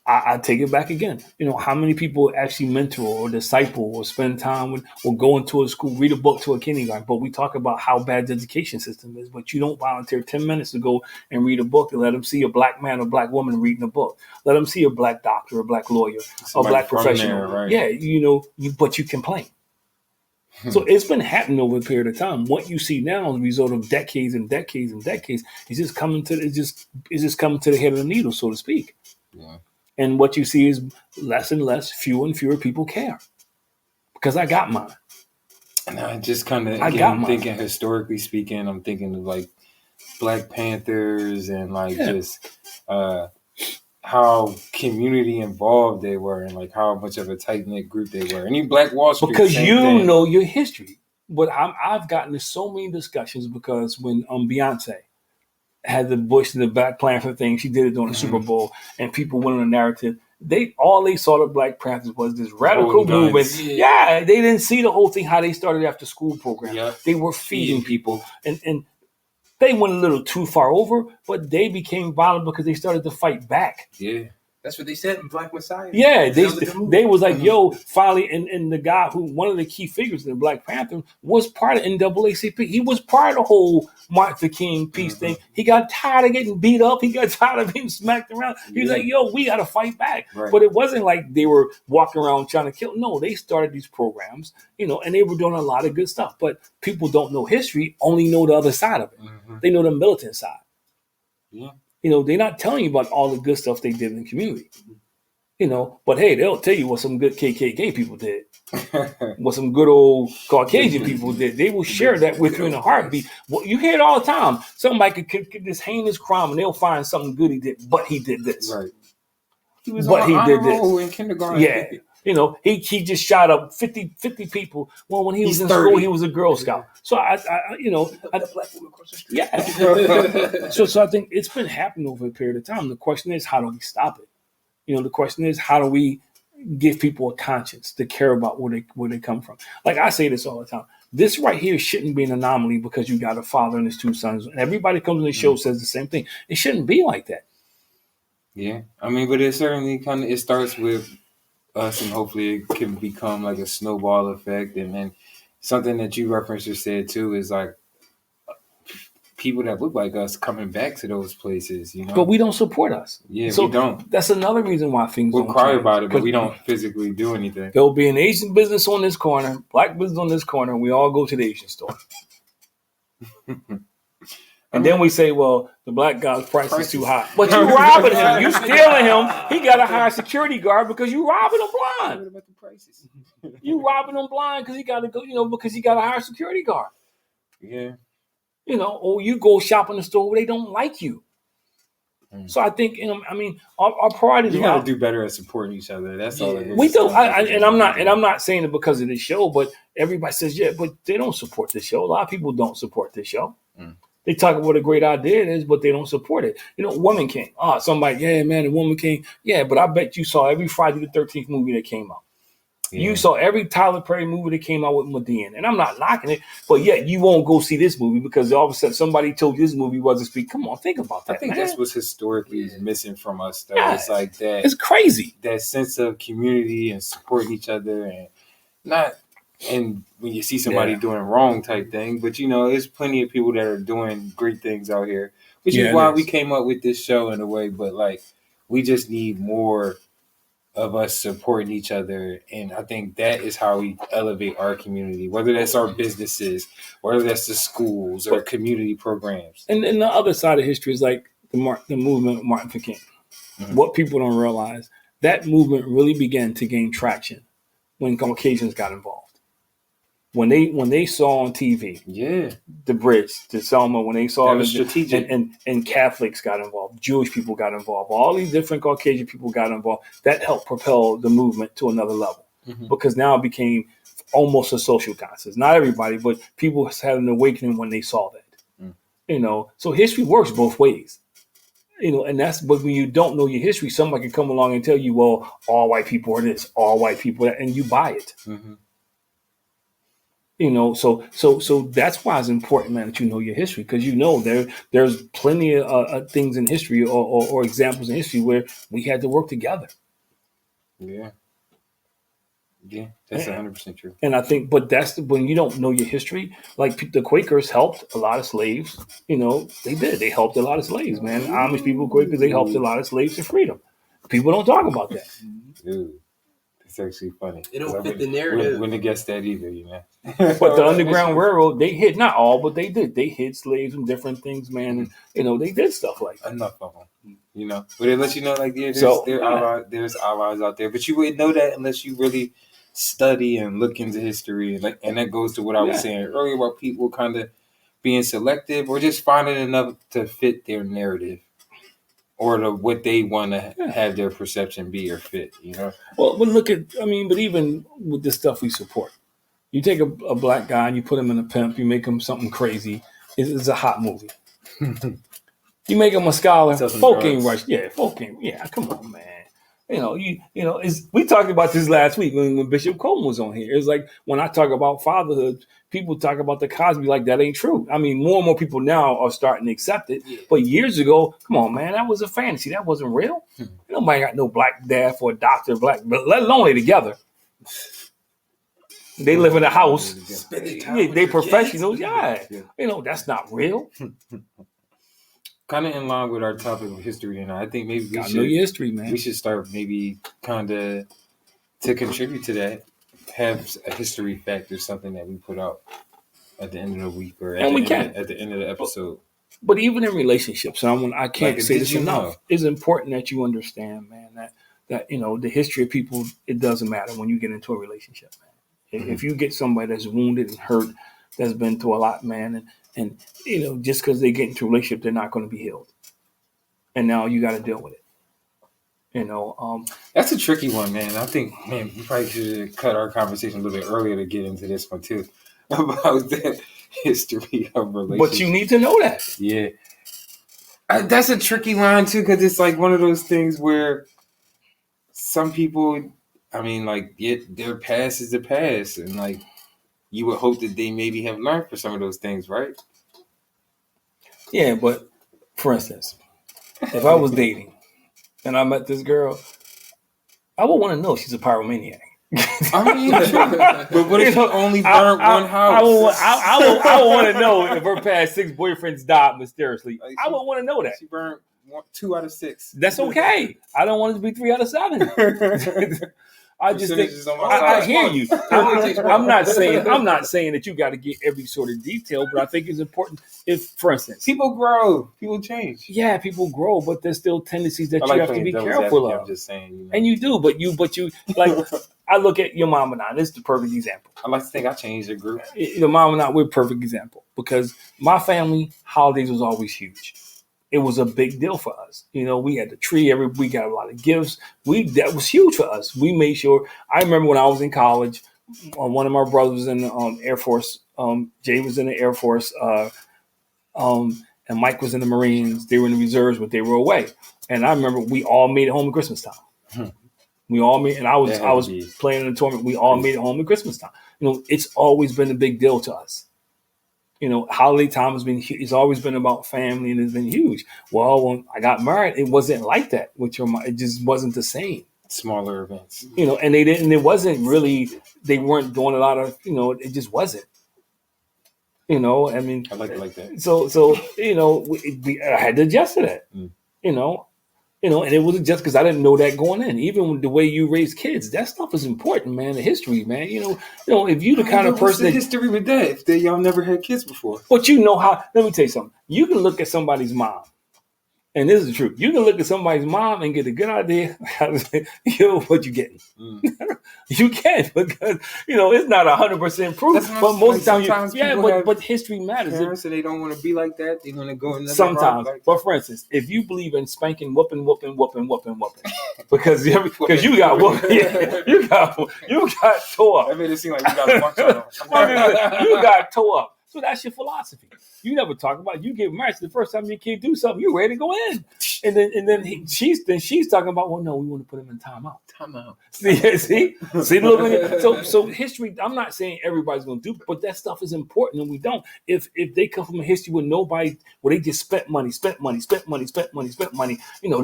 I take it back again. How many people actually mentor or disciple or spend time with or go into a school, read a book to a kindergarten? But we talk about how bad the education system is, but you don't volunteer 10 minutes to go and read a book and let them see a black man or black woman reading a book. Let them see a black doctor, a black lawyer, a black professional. There, right? Yeah, but you complain. So it's been happening over a period of time. What you see now as a result of decades and decades and decades is just coming to the head of the needle, so to speak. Yeah. And what you see is less and less, fewer and fewer people care, because I got mine. And I just kind of, I'm thinking historically speaking, I'm thinking of like Black Panthers and just how community involved they were, and like how much of a tight knit group they were. Any Black Wall Street, because you know your history. But I've gotten to so many discussions, because when Beyonce had the Bush and the Black Panther thing, she did it during the Super Bowl, and people went on a narrative. They saw the Black Panthers was this radical movement. Yeah, they didn't see the whole thing, how they started after school program. Yeah. They were feeding people, and they went a little too far over, but they became violent because they started to fight back. Yeah. That's what they said in Black Messiah. Yeah, they was like, yo, finally, and the guy who, one of the key figures in the Black Panther, was part of NAACP. He was part of the whole Martin Luther King peace thing. He got tired of getting beat up. He got tired of being smacked around. He was like, yo, we got to fight back. Right. But it wasn't like they were walking around trying to kill. No, they started these programs, and they were doing a lot of good stuff. But people don't know history, only know the other side of it. Mm-hmm. They know the militant side. Yeah. They're not telling you about all the good stuff they did in the community. But hey, they'll tell you what some good KKK people did, what some good old Caucasian people did. They will share that with you in a heartbeat. Well, you hear it all the time. Somebody could this heinous crime, and they'll find something good he did, but he did this. Right. He did this in kindergarten. Yeah. He just shot up 50 people. Well, when he was in 30. School, he was a Girl Scout. So the black woman across the street. Yeah. so I think it's been happening over a period of time. The question is, how do we stop it? The question is, how do we give people a conscience to care about where they come from? Like I say this all the time. This right here shouldn't be an anomaly because you got a father and his two sons. And everybody comes on the show says the same thing. It shouldn't be like that. Yeah. I mean, but it certainly it starts with us, and hopefully it can become like a snowball effect. And then something that you referenced or said too is like people that look like us coming back to those places, you know. But we don't support us. Yeah, so we don't. That's another reason why things we'll don't cry change. about it, but we don't physically do anything. There'll be an Asian business on this corner, black business on this corner. We all go to the Asian store. And then we say, well, the black guy's price is too high. But you robbing him. You stealing him. He got to hire a security guard because you robbing him blind. What about the prices? You robbing him blind because he got to go, because he got to hire a security guard. Yeah. Or you go shop in the store where they don't like you. So I think, our pride is. You got to do better at supporting each other. That's all it is. We do. I'm not saying it because of this show, but everybody says, yeah, but they don't support this show. A lot of people don't support this show. They talk about what a great idea it is, but they don't support it. Woman King. Somebody, yeah, man, the Woman King. Yeah, but I bet you saw every Friday the 13th movie that came out. Yeah. You saw every Tyler Perry movie that came out with Medea. And I'm not knocking it, but yet you won't go see this movie because all of a sudden somebody told you this movie wasn't speak. Come on, think about that. I think that's what's historically missing from us, though. Yeah, it's like that. It's crazy. That sense of community and supporting each other and when you see somebody doing wrong type thing, but there's plenty of people that are doing great things out here, which is why we came up with this show in a way. But like, we just need more of us supporting each other, and I think that is how we elevate our community, whether that's our businesses, whether that's the schools or community programs. And the other side of history is like the movement of Martin Luther King. Mm-hmm. What people don't realize, that movement really began to gain traction when Caucasians got involved. When they saw on TV, the bridge, the Selma, when they saw strategic, and Catholics got involved, Jewish people got involved, all these different Caucasian people got involved. That helped propel the movement to another level because now it became almost a social conscience. Not everybody, but people had an awakening when they saw that. So history works both ways. And that's, but when you don't know your history, somebody can come along and tell you, well, all white people are this, all white people are that, and you buy it. Mm-hmm. So that's why it's important, man, that you know your history, because there's plenty of things in history or examples in history where we had to work together. Yeah, that's 100% true. And I think, but that's when you don't know your history. Like the Quakers helped a lot of slaves. They did. They helped a lot of slaves, man. Amish people, Quakers, they helped a lot of slaves to freedom. People don't talk about that. Dude. It's actually funny. They don't fit the narrative. Wouldn't have guessed that either, But the Underground Railroad, they hid, not all, but they did. They hid slaves and different things, man. And, they did stuff like that. Enough of them, But it lets you know, like, there's allies out there. But you wouldn't know that unless you really study and look into history. And that goes to what I was saying earlier about people kind of being selective or just finding enough to fit their narrative. Or what they want to have their perception be or fit, Well, but but even with the stuff we support, you take a black guy and you put him in a pimp, you make him something crazy. It's a hot movie. You make him a scholar. Folk ain't right. Yeah, folk ain't. Yeah, come on, man. We talked about this last week when Bishop Coleman was on here. It's like when I talk about fatherhood, people talk about the Cosby like that ain't true. I mean, more and more people now are starting to accept it. Yeah. But years ago, come on, man, that was a fantasy. That wasn't real. Nobody got no black dad for a doctor, but let alone they together. They live in a house. They professionals. Yeah. That's not real. Kind of in line with our topic of history, and I think maybe we should know your history, man. We should start maybe kind of to contribute to that, have a history fact or something that we put out at the end of the week or at the end of the episode. But even in relationships, I can't say this enough. It's important that you understand, man, that the history of people, it doesn't matter when you get into a relationship, man. If you get somebody that's wounded and hurt, that's been through a lot, man, and just because they get into a relationship, they're not going to be healed. And now you got to deal with it. That's a tricky one, man. I think, man, we probably should cut our conversation a little bit earlier to get into this one too, about the history of relationships. But you need to know that. Yeah. That's a tricky line too, because it's like one of those things where some people, their past is the past, and like you would hope that they maybe have learned for some of those things, right? Yeah, but for instance, if I was dating and I met this girl, I would want to know she's a pyromaniac. I mean, but what if you only burnt one house? I would want to know if her past 6 boyfriends died mysteriously. I would want to know that. She burnt 2 out of 6. That's okay. I don't want it to be 3 out of 7. I just think I hear you. I'm not saying that you got to get every sort of detail, but I think it's important. If, for instance, people grow, people change. Yeah, people grow, but there's still tendencies that you have to be careful of. I'm just saying, you know. And you do, but you like. I look at your mom and I. This is the perfect example. I like to think I changed the group. Your mom and I, we're a perfect example because my family holidays was always huge. It was a big deal for us. You know, we had the tree we got a lot of gifts. That was huge for us. We made sure. I remember when I was in college, one of my brothers was in the Air Force. Jay was in the Air Force, and Mike was in the Marines. They were in the reserves, but they were away. And I remember we all made it home at Christmas time. We all made, and I was playing in the tournament. We all made it home at Christmas time. You know, it's always been a big deal to us. You know, holiday time it's always been about family and it's been huge. Well, when I got married, it wasn't like that with your mom. It just wasn't the same. Smaller events. You know, and it wasn't really, they weren't doing a lot of, you know, it just wasn't. You know, I mean. I like it like that. So you know, I had to adjust to that. You know, and it wasn't just because I didn't know that going in. Even the way you raise kids, that stuff is important, man. The history, man. You know, if you the kind of person the history with that, if y'all never had kids before. But you know how. Let me tell you something. You can look at somebody's mom, and this is the truth. You can look at somebody's mom and get a good idea what you're getting. You can, because it's not 100% proof. But most of the time, but history matters. Parents, so they don't want to be like that. They want to go another sometimes. Like but for instance, if you believe in spanking, whooping, because you got whooping, you got tore up. That made it seem like you got a bunch of them. You got tore up. So that's your philosophy. You never talk about it. You get married. So the first time your kid do something, you're ready to go in. And then she's talking about, well, no, we want to put him in timeout. See, look. So history. I'm not saying everybody's going to do, but that stuff is important, and we don't. If they come from a history where they just spent money. They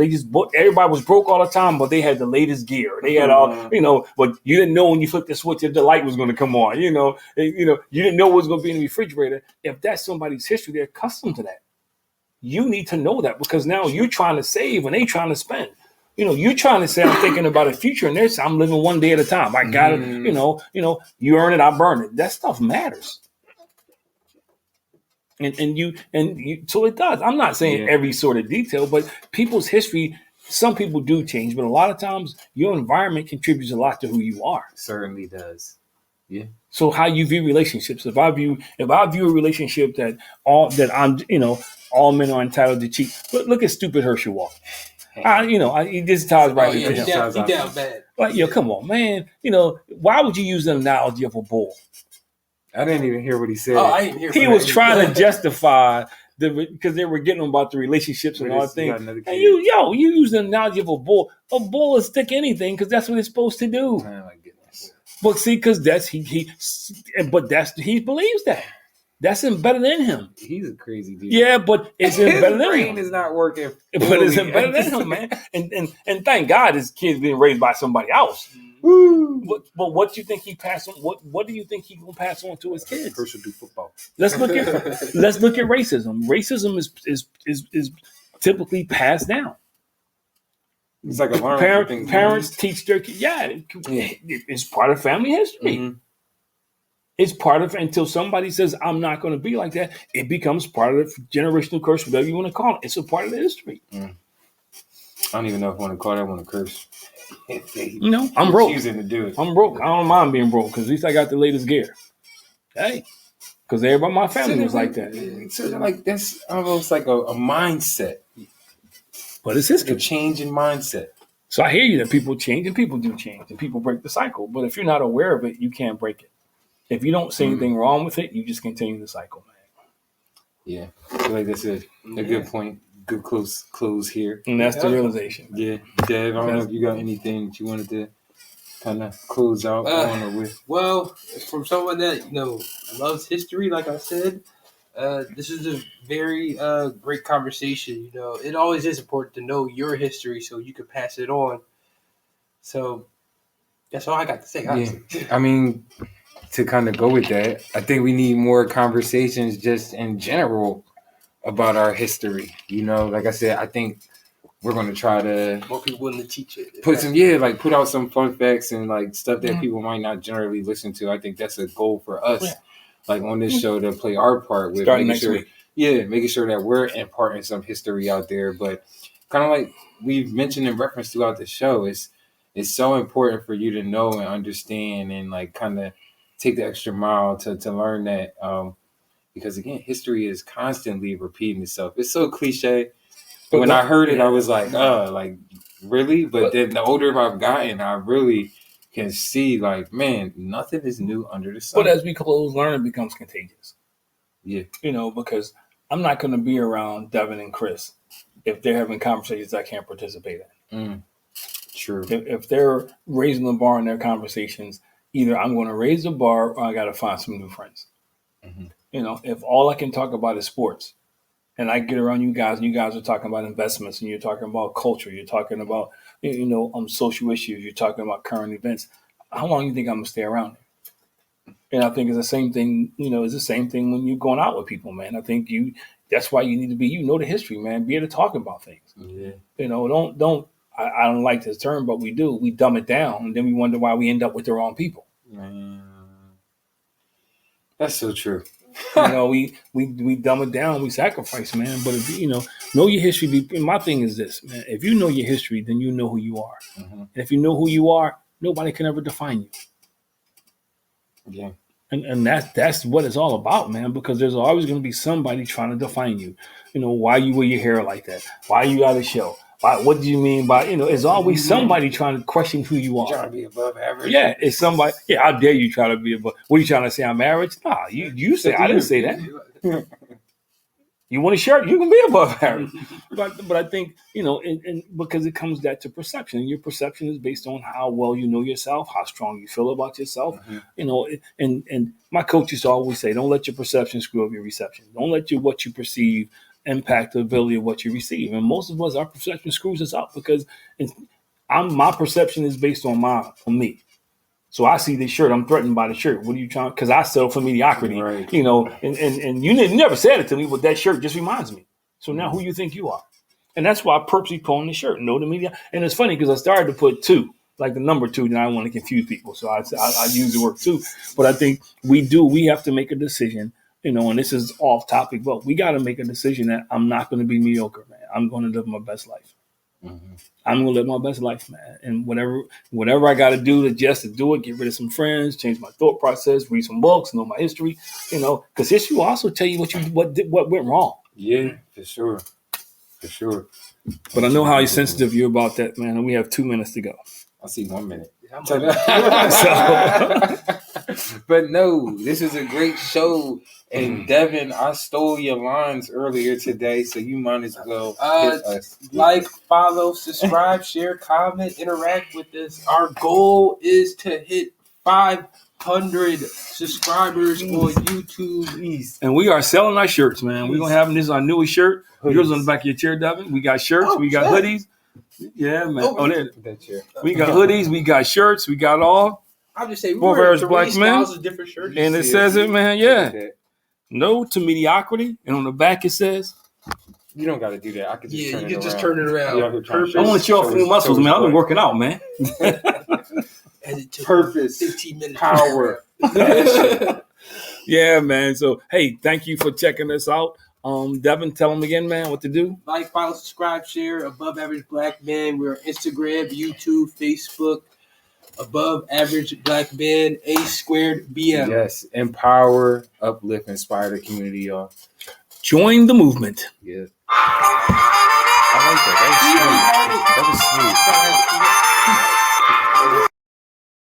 just everybody was broke all the time, but they had the latest gear. They had all, but you didn't know when you flipped the switch if the light was going to come on. You didn't know what was going to be in the refrigerator. If that's somebody's history, they're accustomed to that. You need to know that because now you're trying to save and they trying to spend. You're trying to say, I'm thinking about a future and I'm living one day at a time. I got it. You earn it, I burn it. That stuff matters. And you, so it does. I'm not saying every sort of detail, but people's history, some people do change, but a lot of times your environment contributes a lot to who you are. Certainly does. Yeah. So how you view relationships? If I view a relationship that all men are entitled to cheat. Look at stupid Herschel Walker. He just ties right into him. He down bad. Like, come on, man. Why would you use the analogy of a bull? I didn't even hear what he said. Oh, I didn't hear. He was trying to justify because they were getting about the relationships and all that thing. And you use the analogy of a bull. A bull will stick anything because that's what it's supposed to do. Man, my goodness. But see, because he believes that. That's embedded in him. He's a crazy dude. Yeah, but it's embedded in him. His brain is not working. But it's embedded in him, man. And thank God his kid's being raised by somebody else. Woo. But what do you think he passed on? What do you think he gonna pass on to his kids? Herschel do football. Let's look at racism. Racism is typically passed down. It's like a parents teach their kids. It's part of family history. Mm-hmm. It's part of until somebody says, I'm not going to be like that. It becomes part of the generational curse, whatever you want to call it. It's a part of the history. I don't even know if I want to call that one a curse. I'm broke. Choosing to do it. I'm broke. I don't mind being broke because at least I got the latest gear. Hey, because everybody in my family was like that. So that's almost like a mindset. But it's history. A change in mindset. So I hear you that people change and people do change and people break the cycle. But if you're not aware of it, you can't break it. If you don't see anything wrong with it, you just continue the cycle, man. Yeah, I feel like that's a good point. Good close here. And that's the realization. Man. Yeah, Dev, I don't know if you got anything that you wanted to kind of close out on or with? Well, from someone that loves history, like I said, this is a very great conversation. It always is important to know your history so you can pass it on. So that's all I got to say. Honestly. Yeah, I mean, to kind of go with that, I think we need more conversations just in general about our history. Like I said, I think we're going to try to more people willing to teach it. Put out some fun facts and like stuff that people might not generally listen to. I think that's a goal for us, like on this show, to play our part with making sure that we're imparting some history out there. But kind of like we've mentioned in reference throughout the show, it's so important for you to know and understand and like kind of take the extra mile to learn that, because again, history is constantly repeating itself. It's so cliche. But when I heard it, I was like, like really? But then the older I've gotten, I really can see like, man, nothing is new under the sun. But as we close, learning becomes contagious. Yeah. Because I'm not going to be around Devin and Chris if they're having conversations I can't participate in. True. If they're raising the bar in their conversations, either I'm going to raise the bar or I got to find some new friends. Mm-hmm. If all I can talk about is sports, and I get around you guys, and you guys are talking about investments, and you're talking about culture, you're talking about social issues, you're talking about current events. How long do you think I'm gonna stay around? And I think it's the same thing. It's the same thing when you're going out with people, man. I think that's why you need to be. The history, man. Be able to talk about things. Yeah. Don't. I don't like this term, but we do. We dumb it down, and then we wonder why we end up with the wrong people. That's so true. We dumb it down, we sacrifice, man. But if know your history. My thing is this, man. If you know your history, then you know who you are. Mm-hmm. And if you know who you are, nobody can ever define you. Yeah. And that's what it's all about, man. Because there's always going to be somebody trying to define you. Why you wear your hair like that? Why you got a show? What do you mean by, it's always somebody trying to question who you are. You're trying to be above average. Yeah, it's somebody. Yeah, how dare you try to be above? What are you trying to say? I'm average? Nah, you say I didn't say that. You want a shirt? You can be above average. But I think, and because it comes back to perception. And your perception is based on how well you know yourself, how strong you feel about yourself. Mm-hmm. And my coach used to always say, don't let your perception screw up your reception. Don't let what you perceive impact the ability of what you receive. And most of us, our perception screws us up because my perception is based on me. So I see this shirt, I'm threatened by the shirt. What are you trying? Because I settle for mediocrity, right. And you never said it to me, but that shirt just reminds me. So now who you think you are? And that's why I purposely put on the shirt. No to media. And it's funny because I started to put 2, like the number 2, and I don't want to confuse people. So I use the word 2. But I think we have to make a decision. And this is off topic, but we got to make a decision that I'm not going to be mediocre, man. I'm going to live my best life. Mm-hmm. I'm going to live my best life, man. And whatever I got to do to do it, get rid of some friends, change my thought process, read some books, know my history, because history will also tell you what went wrong. Yeah, for sure. For sure. But I know how sensitive you're about that, man. And we have 2 minutes to go. I see 1 minute. But no, this is a great show. And Devin, I stole your lines earlier today, so you might as well hit us. Like, follow, subscribe, share, comment, interact with us. Our goal is to hit 500 subscribers on YouTube. And we are selling our shirts, man. We're going to have them. This is our newest shirt. Hoodies. Yours on the back of your chair, Devin. We got shirts. We got hoodies. Yeah, man. There. We got hoodies. We got shirts. We got all. I'm just saying, we're black men. Of different shirts. And it says it, man. Yeah. No to mediocrity. And on the back it says. You don't got to do that. I could just turn it around. You can just turn it around. I want to show off your muscles, man. I've been working out, man. Purpose. 15 minutes. Power. Yeah, man. So, hey, thank you for checking us out. Devin, tell them again, man, what to do. Like, follow, subscribe, share. Above Average Black Men. We're on Instagram, YouTube, Facebook. Above Average Black Men, A2BM. Yes, empower, uplift, inspire the community, y'all. Join the movement. Yeah. I like that. That was smooth.